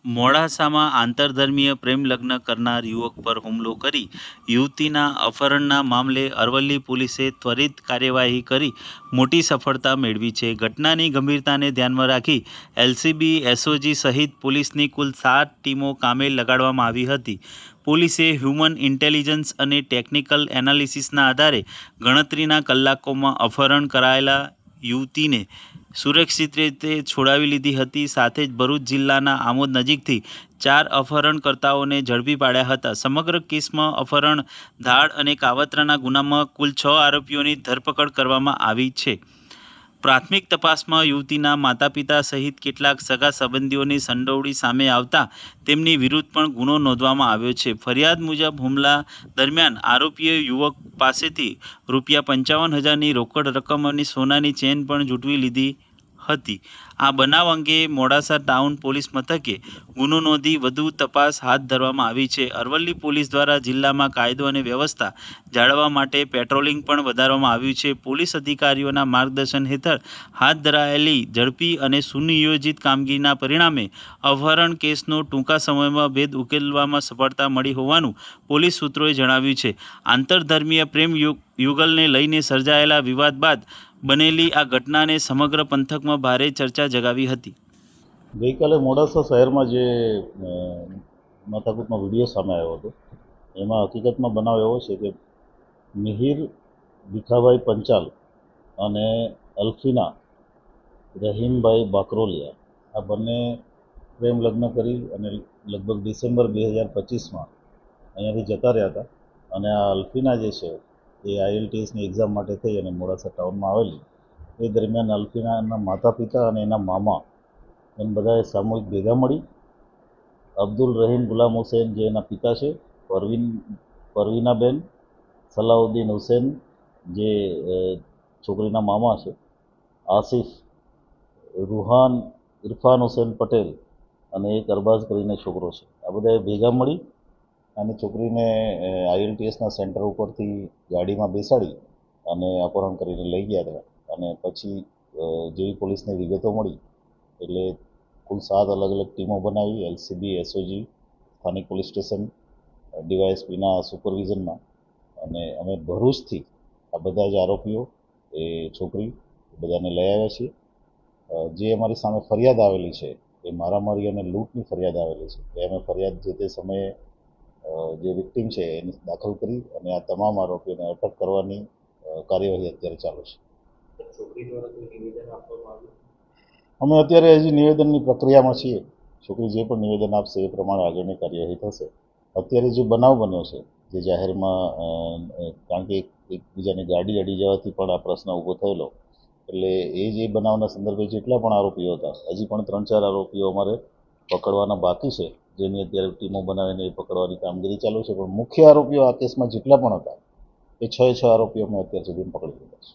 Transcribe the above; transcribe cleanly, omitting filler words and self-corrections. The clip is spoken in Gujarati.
મોડાસામાં આંતરધર્મીય પ્રેમ લગ્ન કરનાર યુવક પર હુમલો કરી યુવતીના અપહરણના મામલે અરવલ્લી પોલીસે ત્વરિત કાર્યવાહી કરી મોટી સફળતા મેળવી છે. ઘટનાની ગંભીરતાને ધ્યાનમાં રાખી એલસીબી, એસઓજી સહિત પોલીસની કુલ 7 ટીમો કામે લગાડવામાં આવી હતી. પોલીસે હ્યુમન ઇન્ટેલિજન્સ અને ટેકનિકલ એનાલિસિસના આધારે ગણતરીના કલાકોમાં અપહરણ કરાયેલા યુવતીને સુરક્ષિત રીતે છોડાવી લીધી હતી. સાથે જ ભરૂચ જિલ્લાના આમોદ નજીકથી 4 અપહરણકર્તાઓને ઝડપી પાડ્યા હતા. સમગ્ર કેસમાં અપહરણ, ધાડ અને કાવતરાના ગુનામાં કુલ 6 આરોપીઓની ધરપકડ કરવામાં આવી છે. પ્રાથમિક તપાસમાં યુવતીના માતા-પિતા સહિત કેટલાક સગા સંબંધીઓની સંડોવણી સામે આવતા તેમની વિરુદ્ધ પણ ગુનો નોંધવામાં આવ્યો છે. ફરિયાદ મુજબ હુમલા દરમિયાન આરોપીએ યુવક પાસેથી ₹55,000ની રોકડ રકમ અને સોનાની ચેન પણ ઝૂંટવી લીધી હતી. આ બનાવ અંગે મોડાસા ટાઉન પોલીસ મથકે ગુનો નોંધી વધુ તપાસ હાથ ધરવામાં આવી છે. અરવલ્લી પોલીસ દ્વારા જિલ્લામાં કાયદો અને વ્યવસ્થા જાળવવા માટે પેટ્રોલિંગ પણ વધારવામાં આવ્યું છે. પોલીસ અધિકારીઓના માર્ગદર્શન હેઠળ હાથ ધરાયેલી ઝડપી અને સુનિયોજિત કામગીરીના પરિણામે અપહરણ કેસનો ટૂંકા સમયમાં ભેદ ઉકેલવામાં સફળતા મળી હોવાનું પોલીસ સૂત્રોએ જણાવ્યું છે. આંતરધર્મીય પ્રેમ યુગલને લઈને સર્જાયેલા વિવાદ બાદ બનેલી આ ઘટનાને સમગ્ર પંથકમાં ભારે ચર્ચા જગાવી હતી. ગઈકાલે મોડાસા શહેરમાં જે માથાકૂટનો વિડીયો સામે આવ્યો હતો એમાં હકીકતમાં બનાવ એવો છે કે મિહિર ભીખાભાઈ પંચાલ અને અલ્ફીના રહીમભાઈ બાકરોલિયા આ બંને પ્રેમ લગ્ન કરી અને લગભગ ડિસેમ્બર 2025માં અહીંયાથી જતા રહ્યા હતા. અને આ અલ્ફીના જે છે એ IELTSની એક્ઝામ માટે થઈ અને મોડાસા ટાઉનમાં આવેલી. એ દરમિયાન અલ્ફીનાના માતા પિતા અને એના મામા એમ બધાએ સામૂહિક ભેગા મળી અબ્દુલ રહીમ ગુલામ હુસૈન જે એના પિતા છે, પરવીનાબેન, સલાઉદ્દીન હુસૈન જે છોકરીના મામા છે, આસિફ, રૂહાન ઇરફાન હુસૈન પટેલ અને એક અરબાઝ કરીને છોકરો છે. આ બધાએ ભેગા મળી અને છોકરીને IELTSના સેન્ટર ઉપરથી ગાડીમાં બેસાડી અને અપહરણ કરીને લઈ ગયા હતા. અને પછી જેવી પોલીસને વિગતો મળી એટલે કુલ 7 અલગ અલગ ટીમો બનાવી એલસીબી, એસઓજી, સ્થાનિક પોલીસ સ્ટેશન, ડીવાયએસપીના સુપરવિઝનમાં અને અમે ભરૂચથી આ બધા જ આરોપીઓ એ છોકરી બધાને લઈ આવ્યા છીએ. જે અમારી સામે ફરિયાદ આવેલી છે એ મારામારી અને લૂંટની ફરિયાદ આવેલી છે એ અમે ફરિયાદ જે તે સમયે જે વિક્ટીમ છે એને દાખલ કરી અને આ તમામ આરોપીઓને અટક કરવાની કાર્યવાહી અત્યારે ચાલુ છે. અમે અત્યારે હજી નિવેદનની પ્રક્રિયામાં છીએ. છોકરી જે પણ નિવેદન આપશે એ પ્રમાણે આગળની કાર્યવાહી થશે. અત્યારે જે બનાવ બન્યો છે જે જાહેરમાં કારણ કે એકબીજાની ગાડી અડી જવાથી પણ આ પ્રશ્ન ઊભો થયેલો એટલે એ જે બનાવના સંદર્ભે જેટલા પણ આરોપીઓ હતા હજી પણ 3-4 આરોપીઓ અમારે પકડવાના બાકી છે જેની અત્યારે ટીમો બનાવીને એ પકડવાની કામગીરી ચાલુ છે. પણ મુખ્ય આરોપીઓ આ કેસમાં જેટલા પણ હતા એ 6 આરોપીઓ અમે અત્યાર સુધી પકડી લીધા છે.